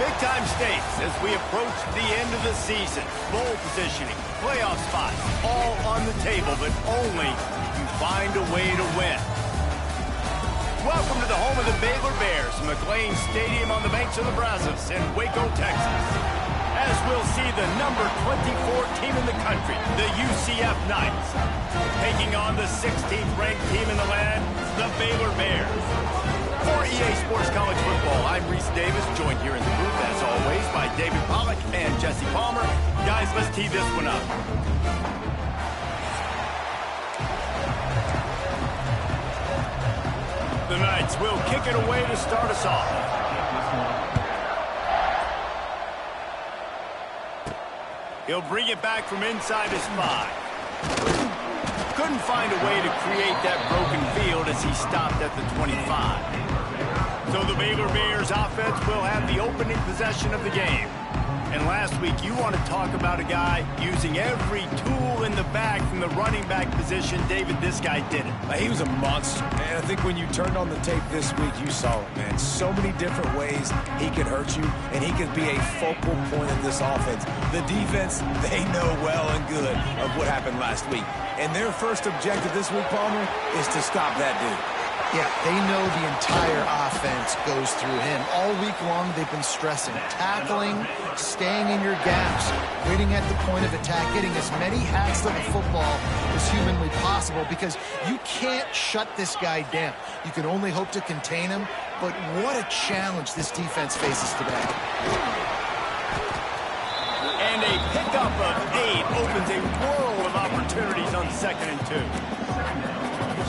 Big-time stakes as we approach the end of the season. Bowl positioning, playoff spots, all on the table, but only if you find a way to win. Welcome to the home of the Baylor Bears, McLean Stadium on the banks of the Brazos in Waco, Texas. As we'll see the number 24 team in the country, the UCF Knights, taking on the 16th ranked team in the land, the Baylor Bears. For EA Sports College Football, I'm Reese Davis, joined here in the booth, as always, by David Pollack and Jesse Palmer. Guys, let's tee this one up. The Knights will kick it away to start us off. He'll bring it back from inside his 5. Couldn't find a way to create that broken field as he stopped at the 25. So the Baylor Bears offense will have the opening possession of the game. And last week, you want to talk about a guy using every tool in the bag from the running back position. David, this guy did it. He was a monster. And I think when you turned on the tape this week, you saw it, man. So many different ways he could hurt you, and he could be a focal point of this offense. The defense, they know well and good of what happened last week. And their first objective this week, Palmer, is to stop that dude. Yeah, they know the entire offense goes through him. All week long, they've been stressing tackling, staying in your gaps, waiting at the point of attack, getting as many hacks to the football as humanly possible, because you can't shut this guy down. You can only hope to contain him, but what a challenge this defense faces today. And a pickup of 8 opens a world of opportunities on 2nd and 2.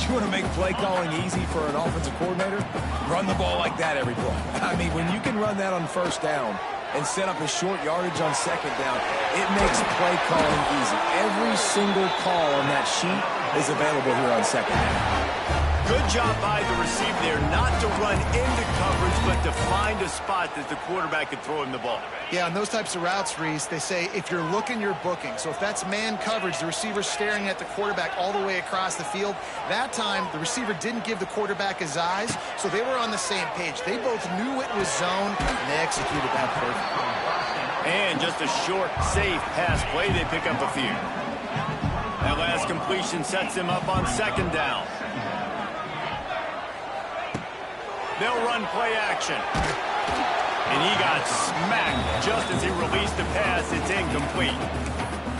You want to make play calling easy for an offensive coordinator? Run the ball like that every play. I mean, when you can run that on 1st down and set up a short yardage on 2nd down, it makes play calling easy. Every single call on that sheet is available here on 2nd down. Good job by the receiver there not to run into coverage, but to find a spot that the quarterback could throw him the ball. Yeah, on those types of routes, Reese, they say if you're looking, you're booking. So if that's man coverage, the receiver's staring at the quarterback all the way across the field. That time, the receiver didn't give the quarterback his eyes, so they were on the same page. They both knew it was zone, and they executed that perfectly. And just a short, safe pass play, they pick up a few. That last completion sets him up on 2nd down. They'll run play action. And he got smacked just as he released the pass. It's incomplete.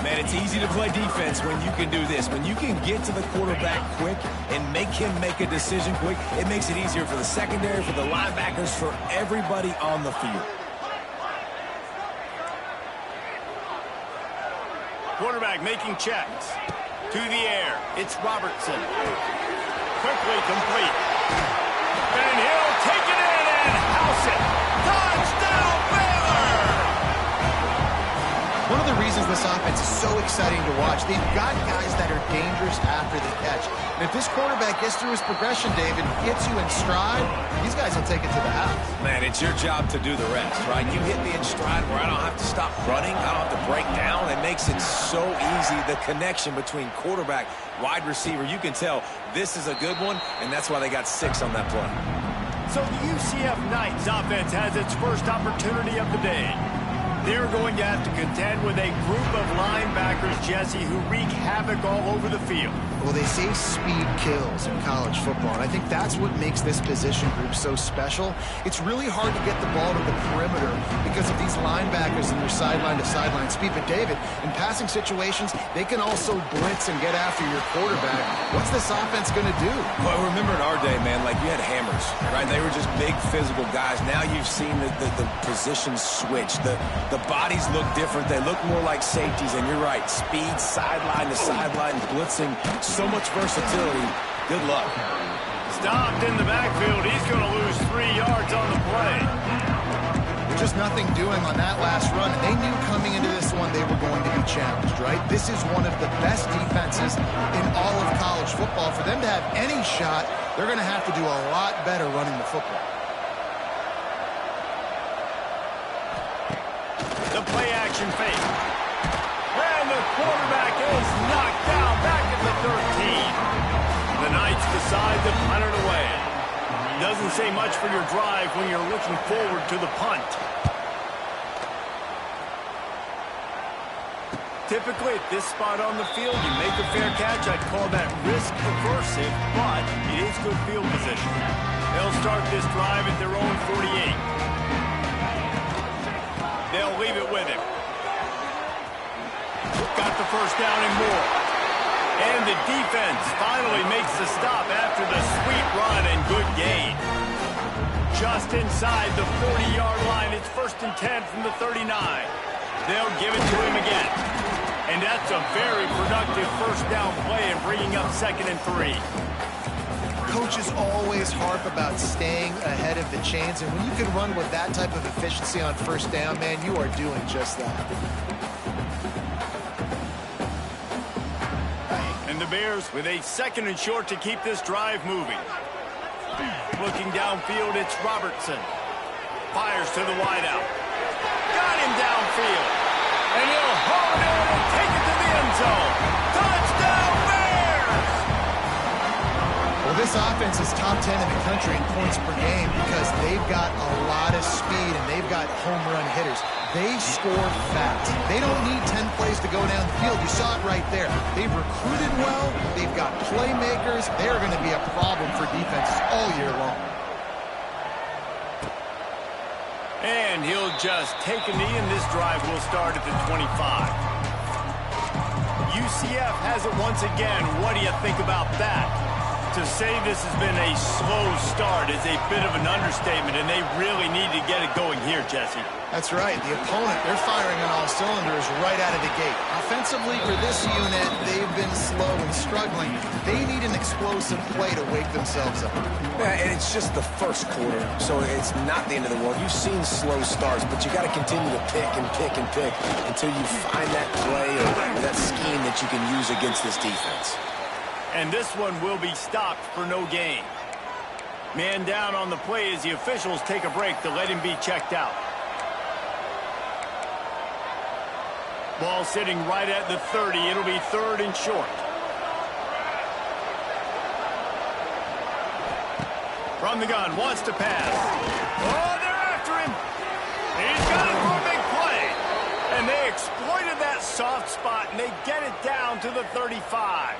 Man, it's easy to play defense when you can do this. When you can get to the quarterback quick and make him make a decision quick, it makes it easier for the secondary, for the linebackers, for everybody on the field. Quarterback making checks. To the air. It's Robertson. Quickly complete. And he'll take it in and house it. Touchdown, Baylor! One of the reasons this offense is so exciting to watch, they've got guys that are dangerous after the catch. And if this quarterback gets through his progression, David, gets you in stride, these guys will take it to the house. Man, it's your job to do the rest, right? You hit me in stride where I don't have to stop running. I don't have to break down. It makes it so easy, the connection between quarterback, wide receiver. You can tell this is a good one, and that's why they got 6 on that play. So the UCF Knights offense has its first opportunity of the day. They're going to have to contend with a group of linebackers, Jesse, who wreak havoc all over the field. Well, they say speed kills in college football, and I think that's what makes this position group so special. It's really hard to get the ball to the perimeter because of these linebackers and their sideline-to-sideline speed. But, David, in passing situations, they can also blitz and get after your quarterback. What's this offense going to do? Well, remember in our day, man, like you had hammers, right? They were just big physical guys. Now you've seen the positions switch. The bodies look different. They look more like safeties, and you're right. Speed, sideline to sideline, blitzing, so much versatility. Good luck. Stopped in the backfield. He's going to lose 3 yards on the play. Just nothing doing on that last run. They knew coming into this one they were going to be challenged, right? This is one of the best defenses in all of college football. For them to have any shot, they're going to have to do a lot better running the football. The play action fake. And the quarterback is knocked down back at the 13. The Knights decide to punt it away. Doesn't say much for your drive when you're looking forward to the punt. Typically, at this spot on the field, you make a fair catch. I'd call that risk-aversive, but it is good field position. They'll start this drive at their own 48. They'll leave it with him. Got the first down and more. And the defense finally makes the stop after the sweet run and good gain. Just inside the 40-yard line, it's 1st and 10 from the 39. They'll give it to him again. And that's a very productive first down play and bringing up 2nd and 3. Coaches always harp about staying ahead of the chains, and when you can run with that type of efficiency on first down, man, you are doing just that. And the Bears with a 2nd and short to keep this drive moving. Looking downfield, it's Robertson. Fires to the wideout. Got him downfield. And he'll hold it and take it to the end zone. Touchdown, Bears! Well, this offense is top 10 in the country in points per game because they've got a lot of speed and they've got home run hitters. They score fast. They don't need 10 plays to go down the field. You saw it right there. They've recruited well. They've got playmakers. They're going to be a problem for defenses all year long. And he'll just take a knee, and this drive will start at the 25. UCF has it once again. What do you think about that? To say this has been a slow start is a bit of an understatement, and they really need to get it going here, Jesse. That's right. The opponent, they're firing on all cylinders right out of the gate. Offensively, for this unit, they've been slow and struggling. They need an explosive play to wake themselves up. Yeah, and it's just the first quarter, so it's not the end of the world. You've seen slow starts, but you got to continue to pick and pick and pick until you find that play or that scheme that you can use against this defense. And this one will be stopped for no gain. Man down on the play as the officials take a break to let him be checked out. Ball sitting right at the 30. It'll be 3rd and short. From the gun, wants to pass. Oh, they're after him. He's got it for a big play. And they exploited that soft spot, and they get it down to the 35.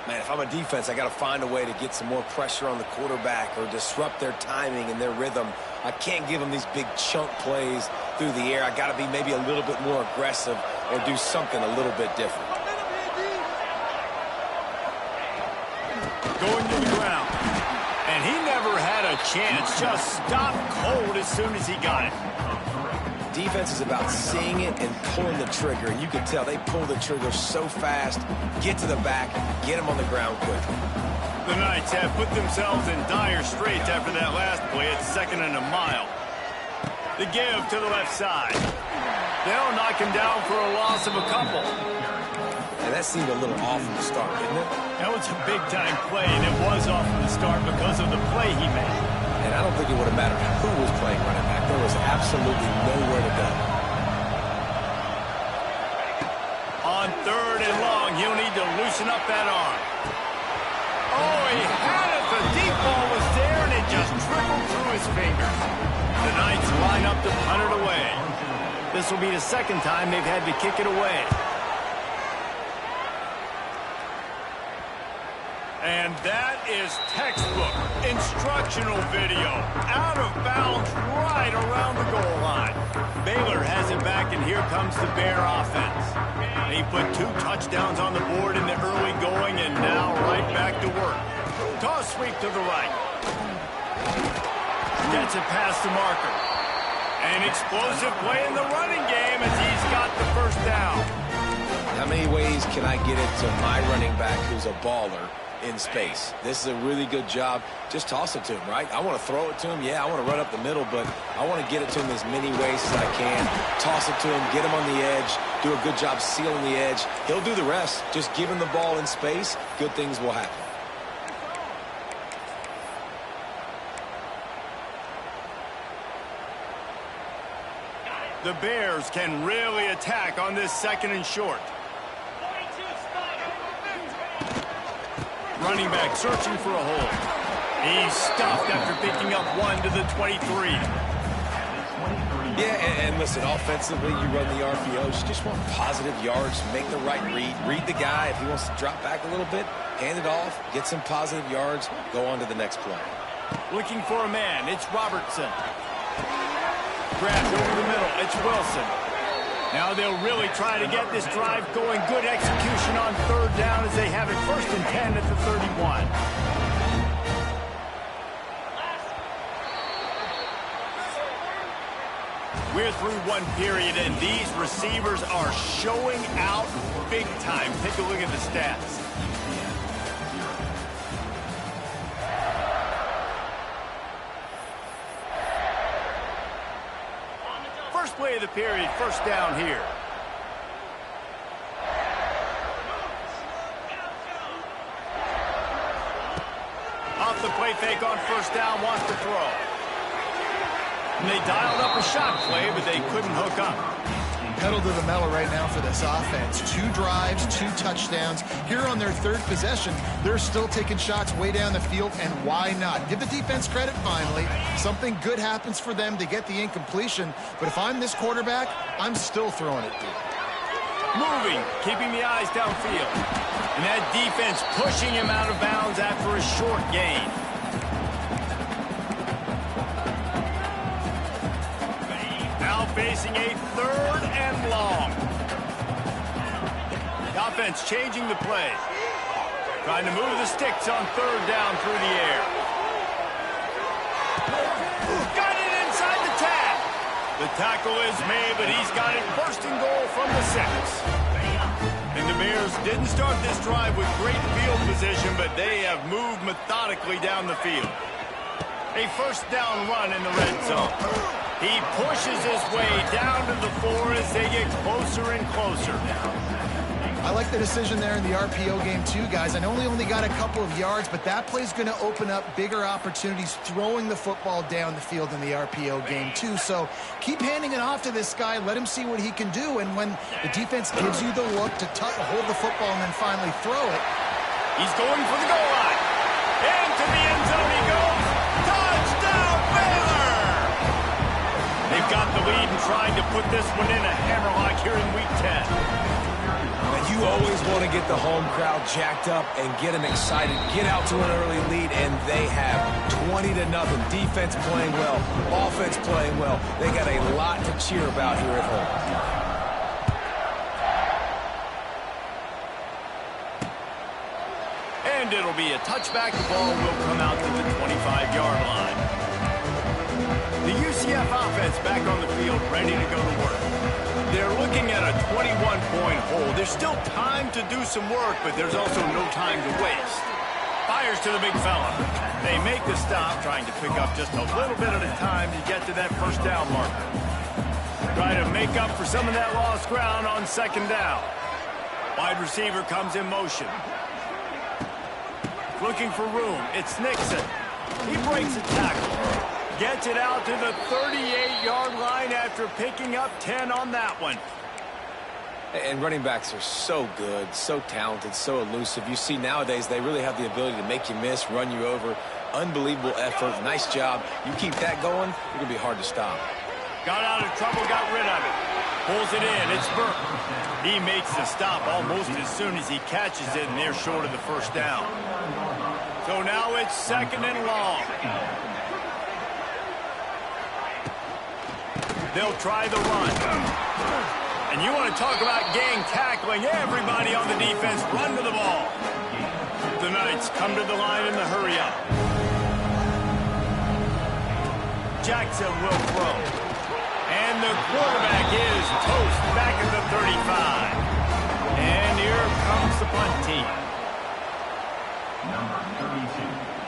Man, if I'm a defense, I got to find a way to get some more pressure on the quarterback or disrupt their timing and their rhythm. I can't give them these big chunk plays through the air. I got to be maybe a little bit more aggressive or do something a little bit different. Going to the ground. And he never had a chance. Just stopped cold as soon as he got it. Defense is about seeing it and pulling the trigger, and you can tell they pull the trigger so fast, get to the back, get them on the ground quick. The Knights have put themselves in dire straits after that last play at 2nd and a mile. The give to the left side. They'll knock him down for a loss of a couple. And that seemed a little off from the start, didn't it? That was a big-time play, and it was off from the start because of the play he made. And I don't think it would have mattered who was playing running back. There was absolutely nowhere to go. On 3rd and long, he'll need to loosen up that arm. Oh, he had it. The deep ball was there, and it just trickled through his fingers. The Knights line up to punt it away. This will be the 2nd time they've had to kick it away. And that is textbook instructional video. Out of bounds right around the goal line. Baylor has it back, and here comes the Bear offense. They put 2 touchdowns on the board in the early going, and now right back to work. Toss sweep to the right. Gets it past the marker. An explosive play in the running game as he's got the first down. How many ways can I get it to my running back who's a baller in space? This is a really good job. Just toss it to him, right? I want to throw it to him. Yeah, I want to run up the middle, but I want to get it to him as many ways as I can. Toss it to him, get him on the edge, do a good job sealing the edge. He'll do the rest. Just give him the ball in space. Good things will happen. The Bears can really attack on this 2nd and short. Running back searching for a hole. He's stuffed after picking up 1 to the 23. Yeah, and listen, offensively, you run the RPOs. You just want positive yards, make the right read the guy. If he wants to drop back a little bit, hand it off, get some positive yards, go on to the next play. Looking for a man, it's Robertson. Grabbed over the middle, it's Wilson. Now they'll really try to get this drive going. Good execution on third down as they have it 1st and 10 at the 31. We're through one period, and these receivers are showing out big time. Take a look at the stats. First play of the period, 1st down here. Off the play fake on 1st down, wants to throw. And they dialed up a shot play, but they couldn't hook up. Pedal to the metal right now for this offense. 2 drives, 2 touchdowns. Here on their 3rd possession, they're still taking shots way down the field, and why not? Give the defense credit finally. Something good happens for them to get the incompletion, but if I'm this quarterback, I'm still throwing it deep. Moving, keeping the eyes downfield. And that defense pushing him out of bounds after a short gain. Now facing a 3rd and long. The offense changing the play. Trying to move the sticks on 3rd down through the air. Got it inside the tag. The tackle is made, but he's got it 1st and goal from the 6. And the Bears didn't start this drive with great field position, but they have moved methodically down the field. A 1st down run in the red zone. He pushes his way down to the 4 as they get closer and closer. I like the decision there in the RPO game too, guys. I know he only got a couple of yards, but that play's going to open up bigger opportunities throwing the football down the field in the RPO game too. So keep handing it off to this guy. Let him see what he can do. And when the defense gives you the look to hold the football and then finally throw it. He's going for the goal line. Into the end zone he goes. Touchdown, Baylor! They've got the lead and trying to put this one in a hammerlock here in Week 10. You always want to get the home crowd jacked up and get them excited. Get out to an early lead, and they have 20-0. Defense playing well, offense playing well. They got a lot to cheer about here at home. And it'll be a touchback. The ball will come out to the 25-yard line. The UCF offense back on the field, ready to go to work. They're looking at a 21-point hole. There's still time to do some work, but there's also no time to waste. Fires to the big fella. They make the stop, trying to pick up just a little bit at a time to get to that 1st down marker. Try to make up for some of that lost ground on 2nd down. Wide receiver comes in motion. Looking for room. It's Nixon. He breaks a tackle. Gets it out to the 38-yard line after picking up 10 on that one. And running backs are so good, so talented, so elusive. You see nowadays they really have the ability to make you miss, run you over. Unbelievable effort. Nice job. You keep that going, you're going to be hard to stop. Got out of trouble, got rid of it. Pulls it in. It's Burke. He makes the stop almost as soon as he catches it, and they're short of the 1st down. So now it's 2nd and long. They'll try the run. And you want to talk about gang tackling. Everybody on the defense run to the ball. The Knights come to the line in the hurry-up. Jackson will throw. And the quarterback is toast back at the 35. And here comes the punt team. Number 32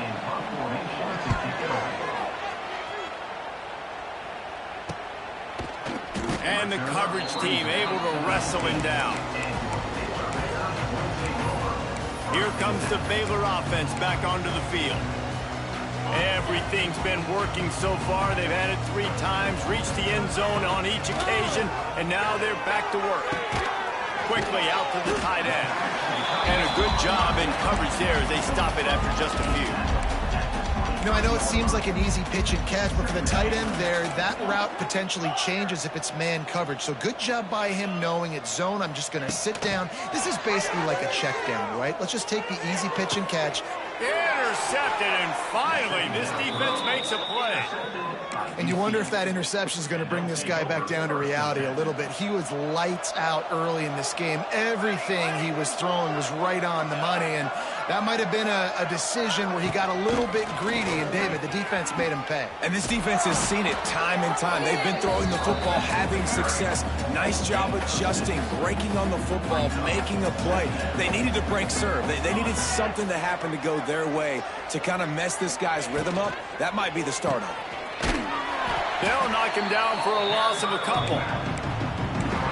in punt formation to kick it off. And the coverage team able to wrestle him down. Here comes the Baylor offense back onto the field. Everything's been working so far. They've had it 3 times, reached the end zone on each occasion, and now they're back to work. Quickly out to the tight end. And a good job in coverage there as they stop it after just a few. You know, I know it seems like an easy pitch and catch, but for the tight end there, that route potentially changes if it's man coverage. So good job by him knowing it's zone. I'm just going to sit down. This is basically like a check down, right? Let's just take the easy pitch and catch. Intercepted, and finally, this defense makes a play. And you wonder if that interception is going to bring this guy back down to reality a little bit. He was lights out early in this game. Everything he was throwing was right on the money, and that might have been a decision where he got a little bit greedy, and David, the defense made him pay. And this defense has seen it time and time. They've been throwing the football, having success. Nice job adjusting, breaking on the football, making a play. They needed to break serve. They needed something to happen to go their way to kind of mess this guy's rhythm up. That might be the start of it. They'll knock him down for a loss of a couple.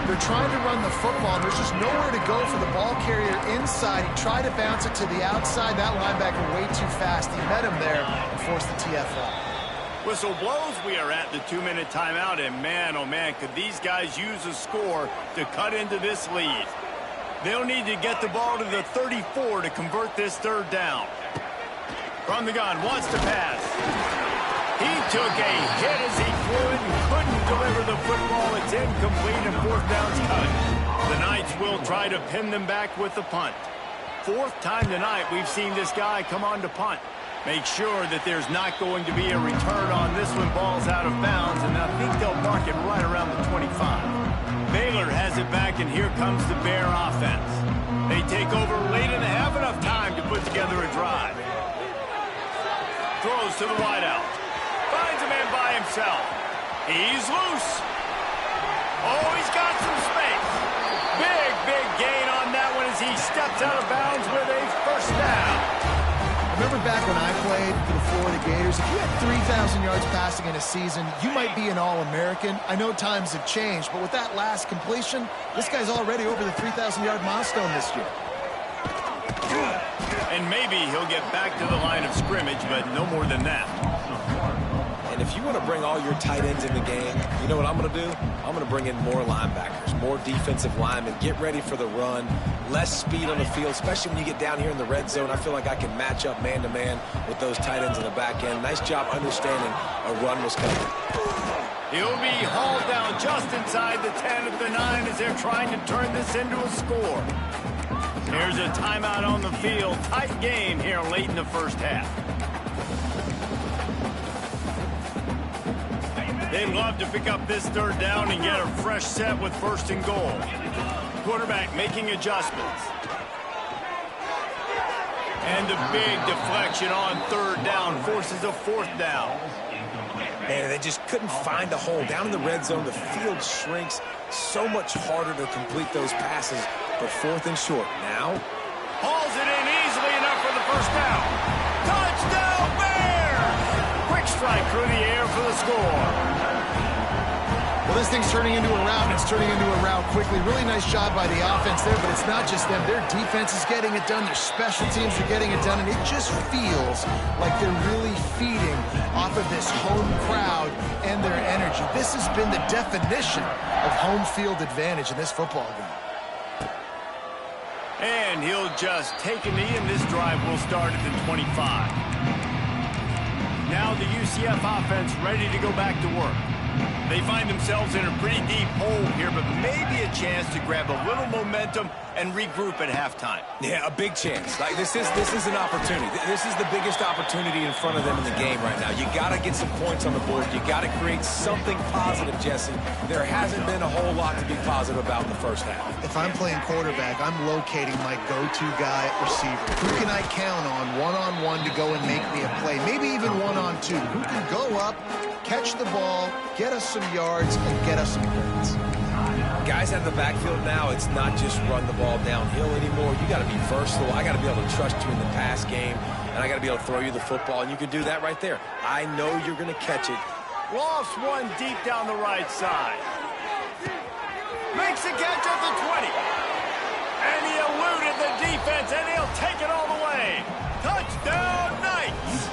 They're trying to run the football, and there's just nowhere to go for the ball carrier inside. He tried to bounce it to the outside. That linebacker way too fast. He met him there and forced the TFL. Whistle blows. We are at the 2-minute timeout, and man, oh man, could these guys use a score to cut into this lead. They'll need to get the ball to the 34 to convert this third down. From the gun, wants to pass. He took a hit as he threw it and couldn't deliver the football. It's incomplete and fourth down's cut. The Knights will try to pin them back with the punt. Fourth time tonight we've seen this guy come on to punt. Make sure that there's not going to be a return on this one. Ball's out of bounds, and I think they'll mark it right around the 25. Baylor has it back, and here comes the Bear offense. They take over late and have enough time to put together a drive. Throws to the wideout. Finds a man by himself. He's loose. Oh, he's got some space. Big gain on that one as he steps out of bounds with a first down. Remember back when I played for the Florida Gators, if you had 3,000 yards passing in a season, you might be an All-American. I know times have changed, but with that last completion, this guy's already over the 3,000-yard milestone this year. And maybe he'll get back to the line of scrimmage, but no more than that. And if you want to bring all your tight ends in the game, you know what I'm going to do? I'm going to bring in more linebackers, more defensive linemen, get ready for the run, less speed on the field, especially when you get down here in the red zone. I feel like I can match up man-to-man with those tight ends in the back end. Nice job understanding a run was coming. He'll be hauled down just inside the 10 of the 9 as they're trying to turn this into a score. Here's a timeout on the field. Tight game here late in the first half. They'd love to pick up this third down and get a fresh set with first and goal. Quarterback making adjustments. And the big deflection on third down forces a fourth down. Man, they just couldn't find a hole. Down in the red zone, the field shrinks. So much harder to complete those passes, but fourth and short. Now, hauls it in easily enough for the first down. Touchdown, Bears! Quick strike through the air for the score. Well, this thing's turning into a rout, and it's turning into a rout quickly. Really nice job by the offense there, but it's not just them. Their defense is getting it done. Their special teams are getting it done, and it just feels like they're really feeding off of this home crowd and their energy. This has been the definition of home field advantage in this football game. And he'll just take a knee, and this drive will start at the 25. Now the UCF offense ready to go back to work. They find themselves in a pretty deep hole here, but maybe a chance to grab a little momentum and regroup at halftime. yeah, a big chance. Like this is an opportunity. This is the biggest opportunity in front of them in the game right now. You got to get some points on the board. You got to create something positive, Jesse. There hasn't been a whole lot to be positive about in the first half. If I'm playing quarterback, I'm locating my go-to guy at receiver. Who can I count on one-on-one to go and make me a play? Maybe even one-on-two. Who can go up, catch the ball, get us some yards, and get us some points? Guys out of the backfield now, it's not just run the ball downhill anymore. You got to be versatile. I got to be able to trust you in the pass game, and I got to be able to throw you the football, and you can do that right there. I know you're going to catch it. Lost one deep down the right side. Makes the catch at the 20. And he eluded the defense, and he'll take it all the way. Touchdown, Knights!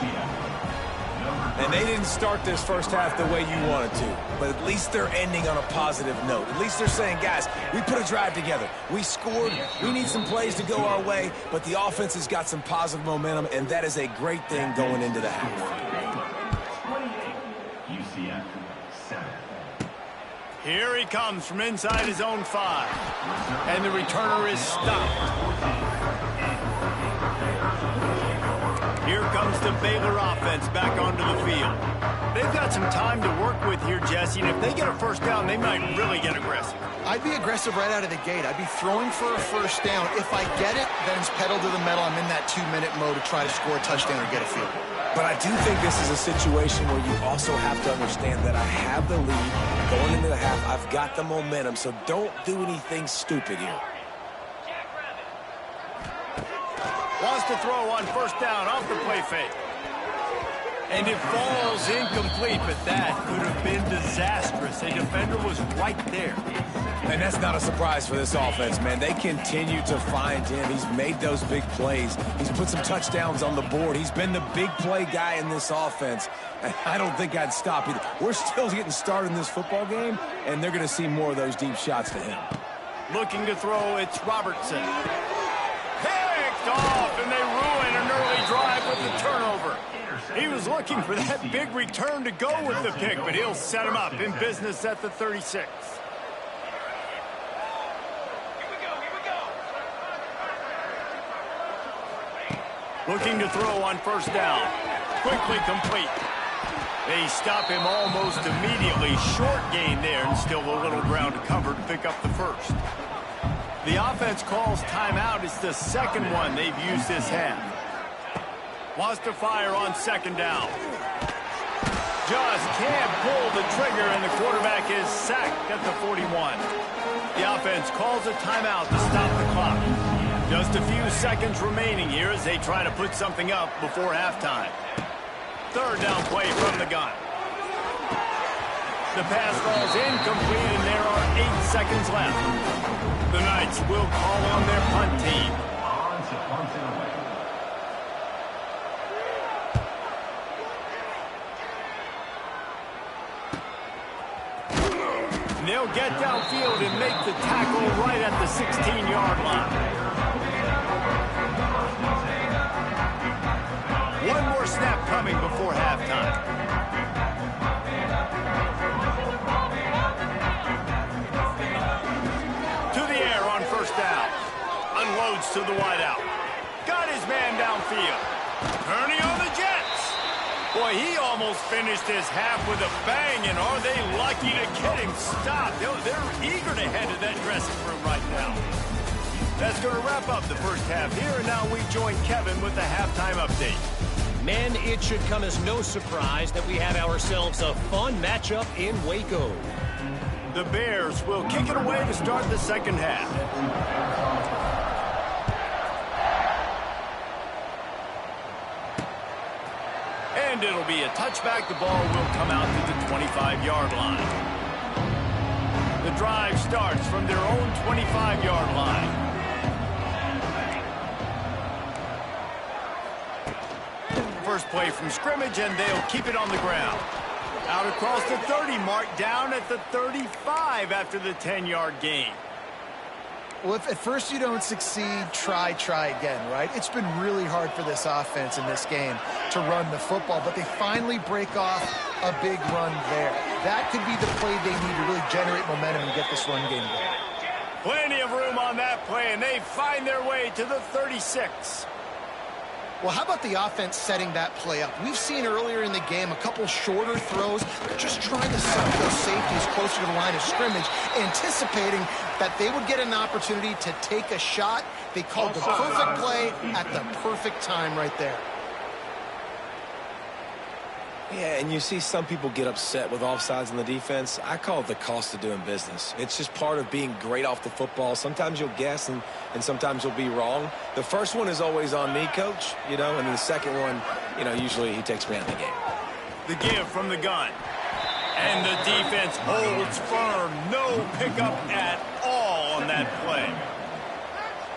And they didn't start this first half the way you wanted to, but at least they're ending on a positive note. At least they're saying, guys, we put a drive together. We scored. We need some plays to go our way, but the offense has got some positive momentum, and that is a great thing going into the half. 28, UCF 7. Here he comes from inside his own 5. And the returner is stopped. Here comes the Baylor offense back onto the field. They've got some time to work with here, Jesse, and if they get a first down, they might really get aggressive. I'd be aggressive right out of the gate. I'd be throwing for a first down. If I get it, then it's pedal to the metal. I'm in that 2-minute mode to try to score a touchdown or get a field goal. But I do think this is a situation where you also have to understand that I have the lead going into the half. I've got the momentum, so don't do anything stupid here. Wants to throw on first down off the play fake. And it falls incomplete, but that could have been disastrous. A defender was right there. And that's not a surprise for this offense, man. They continue to find him. He's made those big plays. He's put some touchdowns on the board. He's been the big play guy in this offense. And I don't think I'd stop either. We're still getting started in this football game, and they're going to see more of those deep shots to him. Looking to throw, it's Robertson. Picked off, and they ruin an early drive with the turnover. He was looking for that big return to go with the pick, but he'll set him up in business at the 36. Looking to throw on first down. Quickly complete. They stop him almost immediately. Short gain there, and still a little ground to cover to pick up the first. The offense calls timeout. It's the second one they've used this half. Wants to fire on second down. Just can't pull the trigger, and the quarterback is sacked at the 41. The offense calls a timeout to stop the clock. Just a few seconds remaining here as they try to put something up before halftime. Third down play from the gun. The pass falls incomplete, and there are 8 seconds left. The Knights will call on their punt team. On to punt it away. They'll get downfield and make the tackle right at the 16-yard line. One more snap coming before halftime. To the air on first down. Unloads to the wideout. Got his man downfield. Turning on the Jets. Boy, he almost finished his half with a bang, and are they lucky to get him stopped? They're eager to head to that dressing room right now. That's going to wrap up the first half here, and now we join Kevin with the halftime update. Men, it should come as no surprise that we have ourselves a fun matchup in Waco. The Bears will kick it away to start the second half. And it'll be a touchback. The ball will come out to the 25-yard line. The drive starts from their own 25-yard line. First play from scrimmage, and they'll keep it on the ground. Out across the 30 mark, down at the 35 after the 10-yard gain. Well, if at first you don't succeed, try again, right? It's been really hard for this offense in this game to run the football, but they finally break off a big run there. That could be the play they need to really generate momentum and get this run game going. Plenty of room on that play, and they find their way to the 36. Well, how about the offense setting that play up? We've seen earlier in the game a couple shorter throws. They're just trying to set those safeties closer to the line of scrimmage, anticipating that they would get an opportunity to take a shot. They called the perfect play at the perfect time right there. Yeah, and you see some people get upset with offsides on the defense. I call it the cost of doing business. It's just part of being great off the football. Sometimes you'll guess, and sometimes you'll be wrong. The first one is always on me, Coach, and then the second one, usually he takes me out of the game. The give from the gun. And the defense holds firm. No pickup at all on that play.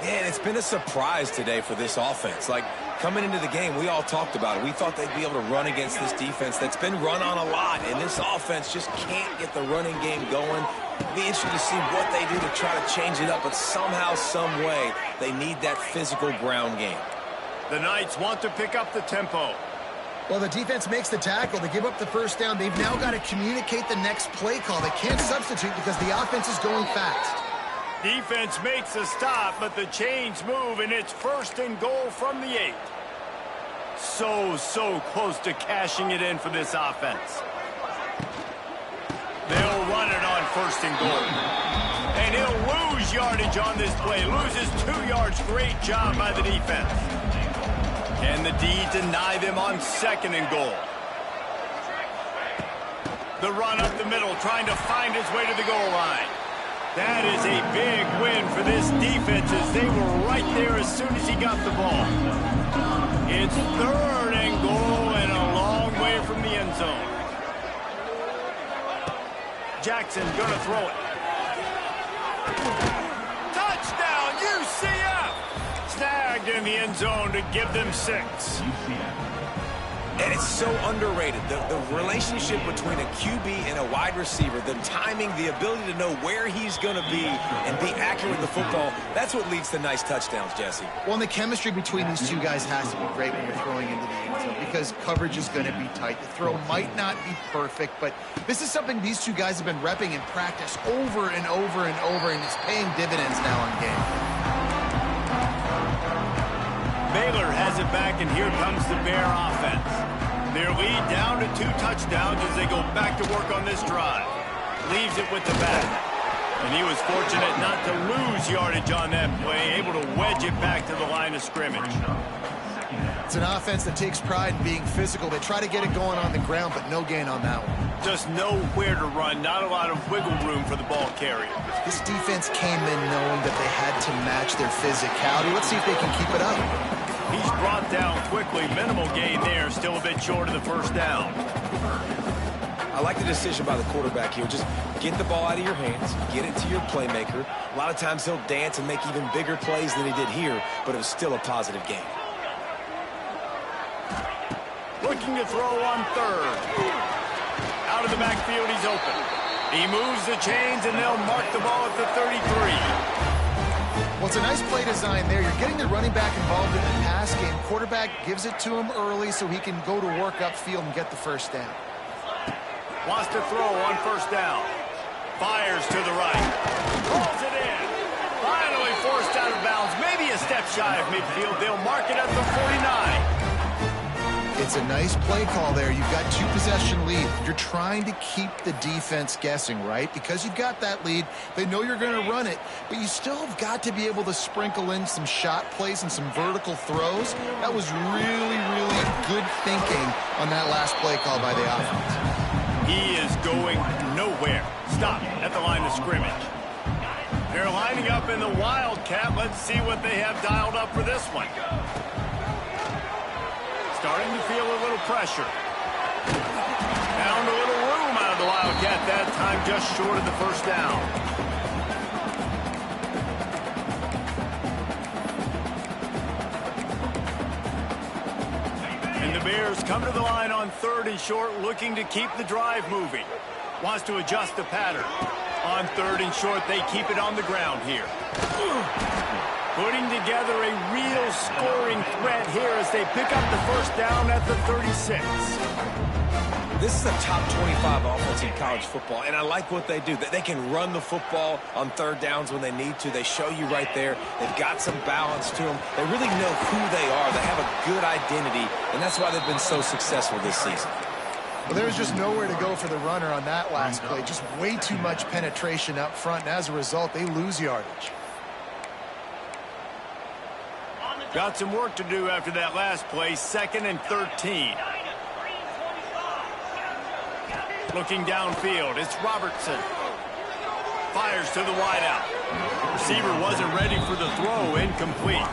Man, it's been a surprise today for this offense. Like, Coming into the game, we all talked about it. We thought they'd be able to run against this defense that's been run on a lot, and this offense just can't get the running game going. It'll be interesting to see what they do to try to change it up, but somehow, some way, they need that physical ground game. The Knights want to pick up the tempo. Well, the defense makes the tackle. They give up the first down. They've now got to communicate the next play call. They can't substitute because the offense is going fast. Defense makes a stop, but the chains move, and it's 1st and goal from the 8. So close to cashing it in for this offense. They'll run it on 1st and goal. And he'll lose yardage on this play. Loses 2 yards. Great job by the defense. And the D deny them on 2nd and goal. The run up the middle, trying to find his way to the goal line. That is a big win for this defense as they were right there as soon as he got the ball. It's 3rd and goal and a long way from the end zone. Jackson's going to throw it. Touchdown, UCF! Snagged in the end zone to give them 6. And it's so underrated. The relationship between a QB and a wide receiver, the timing, the ability to know where he's going to be and be accurate with the football, that's what leads to nice touchdowns, Jesse. Well, and the chemistry between these two guys has to be great when you're throwing into the end zone because coverage is going to be tight. The throw might not be perfect, but this is something these two guys have been repping in practice over and over and over, and it's paying dividends now on game. Baylor has it back, and here comes the Bear offense. Their lead down to 2 touchdowns as they go back to work on this drive. Leaves it with the back. And he was fortunate not to lose yardage on that play, able to wedge it back to the line of scrimmage. It's an offense that takes pride in being physical. They try to get it going on the ground, but no gain on that one. Just nowhere to run, not a lot of wiggle room for the ball carrier. This defense came in knowing that they had to match their physicality. Let's see if they can keep it up. He's brought down quickly. Minimal gain there. Still a bit short of the 1st down. I like the decision by the quarterback here. Just get the ball out of your hands, get it to your playmaker. A lot of times he'll dance and make even bigger plays than he did here, but it was still a positive game. Looking to throw on 3rd. Out of the backfield, he's open. He moves the chains, and they'll mark the ball at the 33. Well, it's a nice play design there. You're getting the running back involved in the pass game. Quarterback gives it to him early so he can go to work upfield and get the 1st down. Wants to throw on 1st down. Fires to the right. Pulls it in. Finally forced out of bounds. Maybe a step shy of midfield. They'll mark it at the 49. It's a nice play call there. You've got 2-possession lead. You're trying to keep the defense guessing, right? Because you've got that lead. They know you're going to run it, but you still have got to be able to sprinkle in some shot plays and some vertical throws. That was really, really good thinking on that last play call by the offense. He is going nowhere. Stop at the line of scrimmage. They're lining up in the Wildcat. Let's see what they have dialed up for this one. Starting to feel a little pressure. Found a little room out of the Wildcat that time, just short of the 1st down. And the Bears come to the line on 3rd and short, looking to keep the drive moving. Wants to adjust the pattern. On 3rd and short, they keep it on the ground here. Putting together a real scoring threat here as they pick up the 1st down at the 36. This is a top 25 offense in college football, and I like what they do. They can run the football on 3rd downs when they need to. They show you right there. They've got some balance to them. They really know who they are. They have a good identity, and that's why they've been so successful this season. Well, there was just nowhere to go for the runner on that last play. Just way too much penetration up front, and as a result, they lose yardage. Got some work to do after that last play. 2nd and 13. Looking downfield, it's Robertson. Fires to the wideout. Receiver wasn't ready for the throw. Incomplete.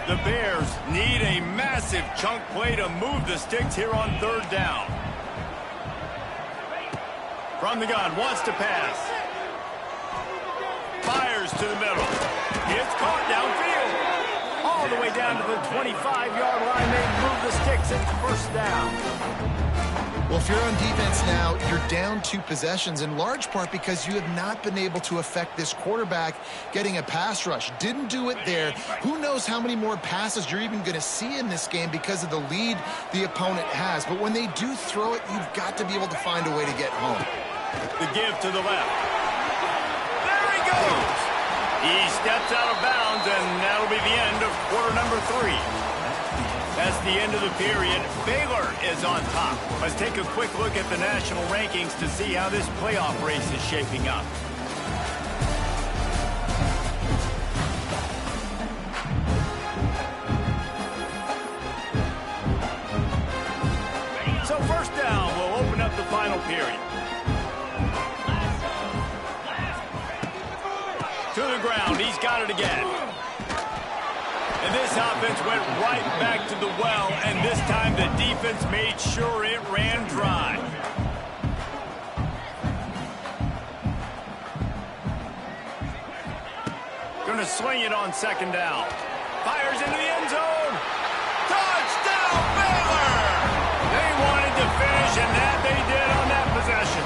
The Bears need a massive chunk play to move the sticks here on 3rd down. From the gun, wants to pass. to the middle. It's caught downfield. All the way down to the 25-yard line. They move the sticks. It's first down. Well, if you're on defense now, you're down 2 possessions, in large part because you have not been able to affect this quarterback getting a pass rush. Didn't do it there. Who knows how many more passes you're even going to see in this game because of the lead the opponent has. But when they do throw it, you've got to be able to find a way to get home. The give to the left. There he goes. He steps out of bounds, and that'll be the end of quarter number 3. That's the end of the period. Baylor is on top. Let's take a quick look at the national rankings to see how this playoff race is shaping up. So first down, we'll open up the final period. To the ground, he's got it again. And this offense went right back to the well, and this time the defense made sure it ran dry. Gonna swing it on second down. Fires into the end zone. Touchdown, Baylor! They wanted to finish, and that they did on that possession.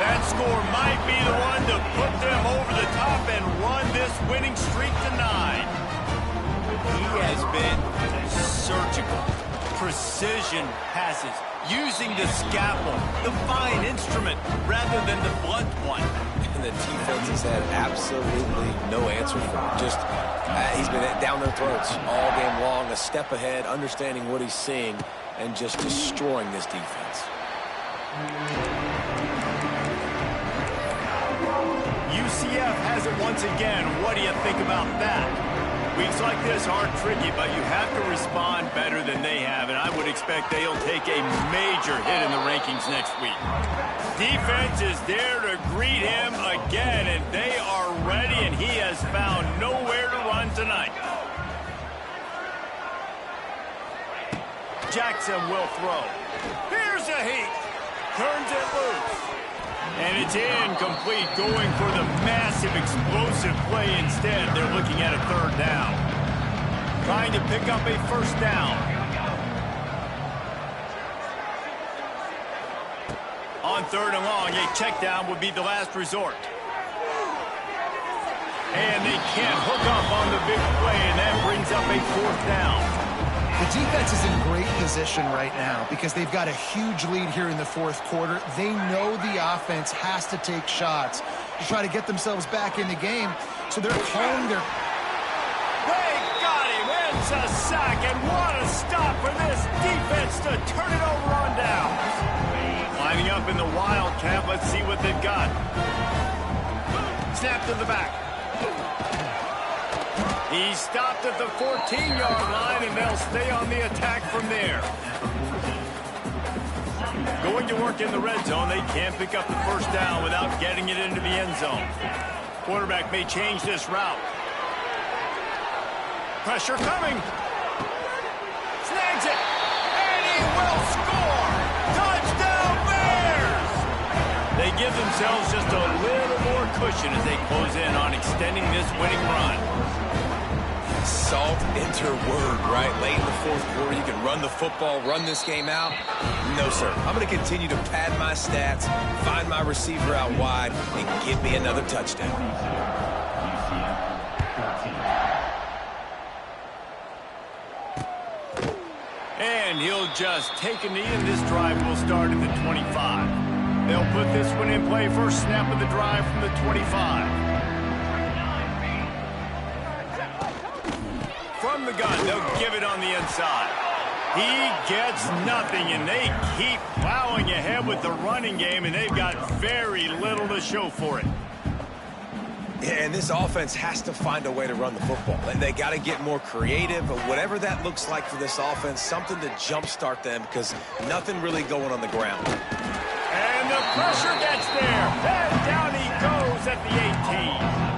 That score might be the one to put them over the top and run this winning streak to 9. He has been surgical, precision passes, using the scalpel, the fine instrument, rather than the blunt one. And the defense has had absolutely no answer for him. Just, he's been down their throats all game long, a step ahead, understanding what he's seeing, and just destroying this defense. UCF has it once again. What do you think about that? Weeks like this aren't tricky, but you have to respond better than they have, and I would expect they'll take a major hit in the rankings next week. Defense is there to greet him again, and they are ready, and he has found nowhere to run tonight. Jackson will throw. Here's a heat. Turns it loose. And it's incomplete, going for the massive explosive play instead. They're looking at a third down. Trying to pick up a first down. On third and long, a check down would be the last resort. And they can't hook up on the big play, and that brings up a fourth down. The defense is in great position right now because they've got a huge lead here in the fourth quarter. They know the offense has to take shots to try to get themselves back in the game. So they're calling their... They got him. It's a sack, and what a stop for this defense to turn it over on down. Lining up in the Wildcat. Let's see what they've got. Snap to the back. He stopped at the 14-yard line, and they'll stay on the attack from there. Going to work in the red zone. They can't pick up the first down without getting it into the end zone. Quarterback may change this route. Pressure coming. Snags it. And he will score. Touchdown, Bears! They give themselves just a little more cushion as they close in on extending this winning run. Salt into word, right? Late in the fourth quarter, you can run the football, run this game out. No, sir. I'm going to continue to pad my stats, find my receiver out wide, and give me another touchdown. And he'll just take a knee, and this drive will start at the 25. They'll put this one in play. First snap of the drive from the 25. From the gun, they'll give it on the inside. He gets nothing, and they keep plowing ahead with the running game, and they've got very little to show for it. Yeah, and this offense has to find a way to run the football. And they got to get more creative, but whatever that looks like for this offense, something to jumpstart them because nothing really going on the ground. And the pressure gets there. And down he goes at the 18.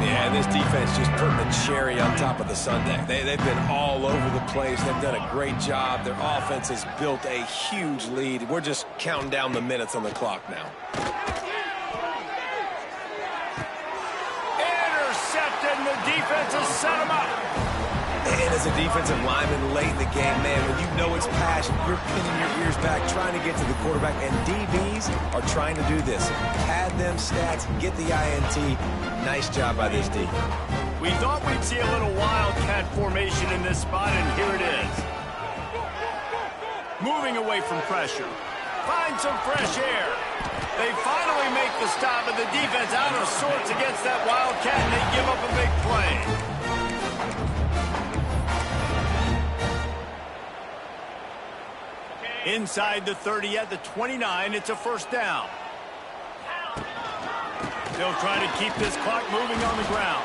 Yeah, this defense just putting the cherry on top of the sundae. They've been all over the place. They've done a great job. Their offense has built a huge lead. We're just counting down the minutes on the clock now. defense has set him up. And as a defensive lineman late in the game, man, when you know it's passion, you're pinning your ears back, trying to get to the quarterback, and DBs are trying to do this. Pad them stats, get the INT. Nice job by this D. We thought we'd see a little wildcat formation in this spot, and here it is. Moving away from pressure. Find some fresh air. They finally make the stop, and the defense out of sorts against that wildcat, and they give up a big play. Inside the 30 at the 29, it's a first down. They'll try to keep this clock moving on the ground.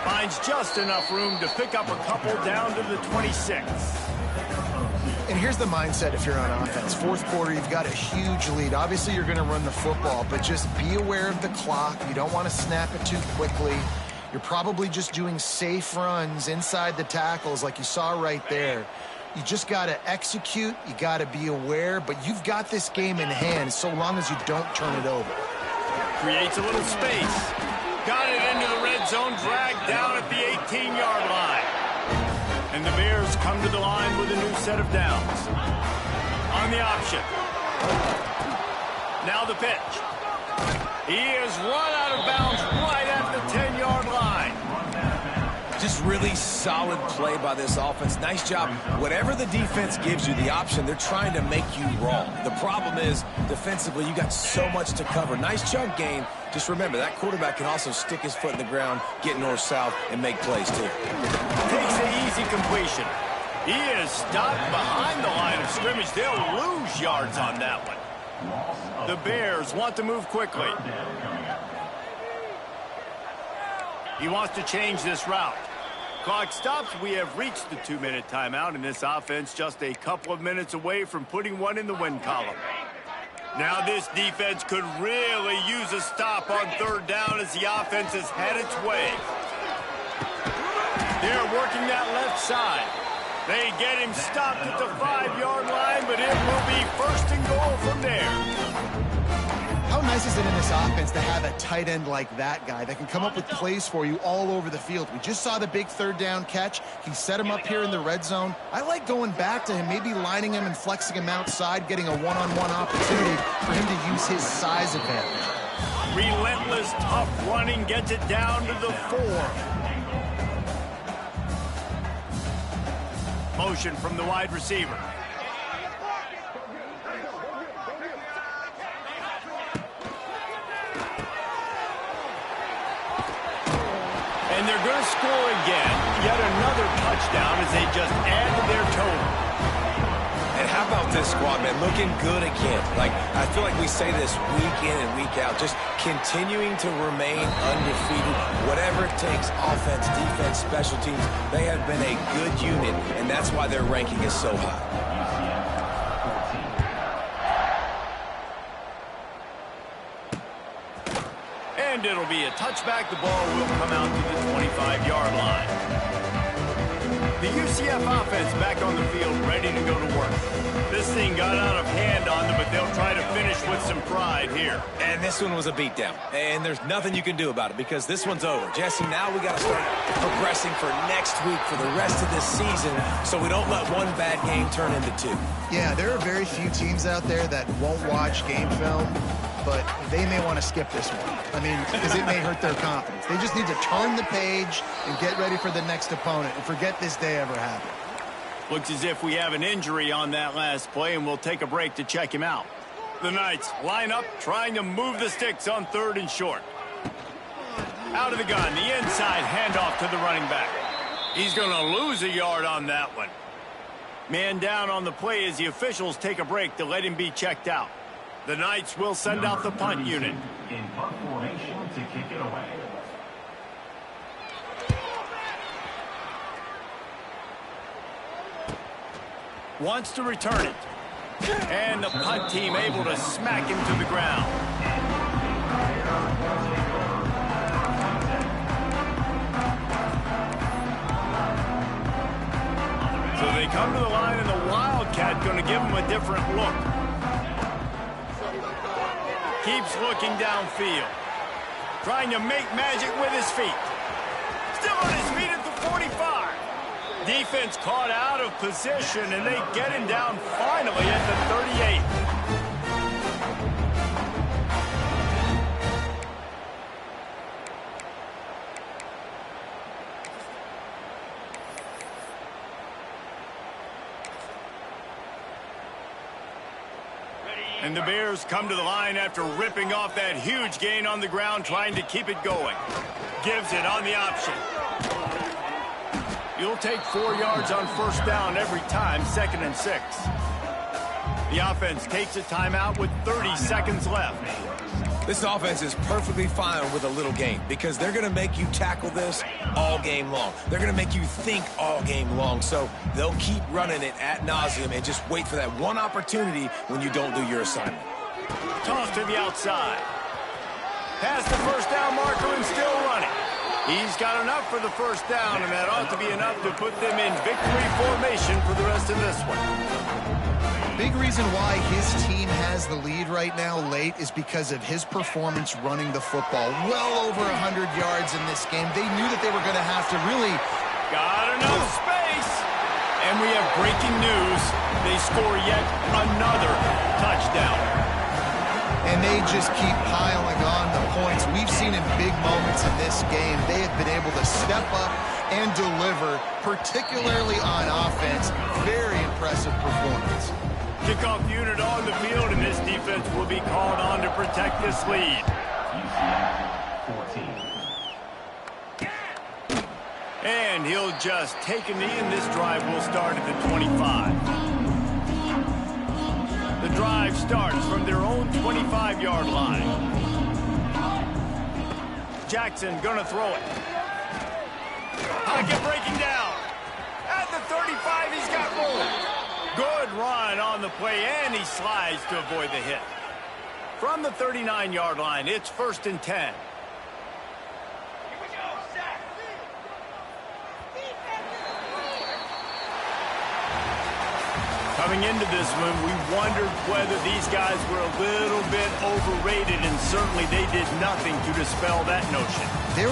Finds just enough room to pick up a couple down to the 26. And here's the mindset if you're on offense. Fourth quarter, you've got a huge lead. Obviously, you're going to run the football, but just be aware of the clock. You don't want to snap it too quickly. You're probably just doing safe runs inside the tackles like you saw right there. You just got to execute. You got to be aware, but you've got this game in hand so long as you don't turn it over. Creates a little space. Got it into the red zone, dragged down at the 18-yard line. And the Bears come to the line with a new set of downs. On the option. Now the pitch. He is run out of bounds right at the 10-yard line. Just really solid play by this offense. Nice job. Whatever the defense gives you the option, they're trying to make you wrong. The problem is, defensively, you got so much to cover. Nice chunk gain. Just remember, that quarterback can also stick his foot in the ground, get north-south, and make plays, too. Takes an easy completion. He is stopped behind the line of scrimmage. They'll lose yards on that one. The Bears want to move quickly. He wants to change this route. Clock stops. We have reached the 2-minute timeout, and this offense just a couple of minutes away from putting one in the win column. Now this defense could really use a stop on third down as the offense has had its way. They're working that left side. They get him stopped at the 5-yard line, but it will be first and goal from there. How nice is it in this offense to have a tight end like that guy that can come up with plays for you all over the field? We just saw the big third down catch. He set him up here in the red zone. I like going back to him, maybe lining him and flexing him outside, getting a one-on-one opportunity for him to use his size advantage. Relentless, tough running gets it down to the 4. Motion from the wide receiver. And they're going to score again. Yet another touchdown as they just add to their total. And how about this squad, man? Looking good again. Like, I feel like we say this week in and week out. Just continuing to remain undefeated. Whatever it takes, offense, defense, special teams, they have been a good unit, and that's why their ranking is so high. And it'll be a touchback. The ball will come out to the 25-yard line. The UCF offense back on the field, ready to go to work. This thing got out of hand on them, but they'll try to finish with some pride here. And this one was a beatdown. And there's nothing you can do about it because this one's over. Jesse, now we got to start progressing for next week, for the rest of this season, so we don't let one bad game turn into 2. Yeah, there are very few teams out there that won't watch game film, but they may want to skip this one. I mean, because it may hurt their confidence. They just need to turn the page and get ready for the next opponent and forget this day ever happened. Looks as if we have an injury on that last play, and we'll take a break to check him out. The Knights line up, trying to move the sticks on 3rd and short. Out of the gun, the inside handoff to the running back. He's going to lose a yard on that one. Man down on the play as the officials take a break to let him be checked out. The Knights will send out the punt unit. In punt formation to kick it away. Wants to return it. And the punt team able to smack him to the ground. So they come to the line, and the Wildcat going to give him a different look. Keeps looking downfield. Trying to make magic with his feet. Still on his 45. Defense caught out of position, and they get him down finally at the 38. And the Bears come to the line after ripping off that huge gain on the ground, trying to keep it going. Gives it on the option. You'll take 4 yards on first down every time, 2nd and 6. The offense takes a timeout with 30 seconds left. This offense is perfectly fine with a little game because they're going to make you tackle this all game long. They're going to make you think all game long. So they'll keep running it ad nauseum and just wait for that one opportunity when you don't do your assignment. Toss to the outside. Past the first down marker and still running. He's got enough for the first down, and that ought to be enough to put them in victory formation for the rest of this one. Big reason why his team has the lead right now late is because of his performance running the football. Well over 100 yards in this game. They knew that they were going to have to really... Got enough space. And we have breaking news. They score yet another touchdown. And they just keep piling on the points. We've seen in big moments in this game, they have been able to step up and deliver, particularly on offense. Very impressive performance. Kickoff unit on the field, and this defense will be called on to protect this lead. UCF 14. And he'll just take a knee, and this drive will start at the 25. The drive starts from their own 25-yard line. Jackson gonna throw it. Pocket breaking down. At the 35, he's got room. Good run on the play, and he slides to avoid the hit. From the 39-yard line, it's 1st and 10. Coming into this one, we wondered whether these guys were a little bit overrated, and certainly they did nothing to dispel that notion. They're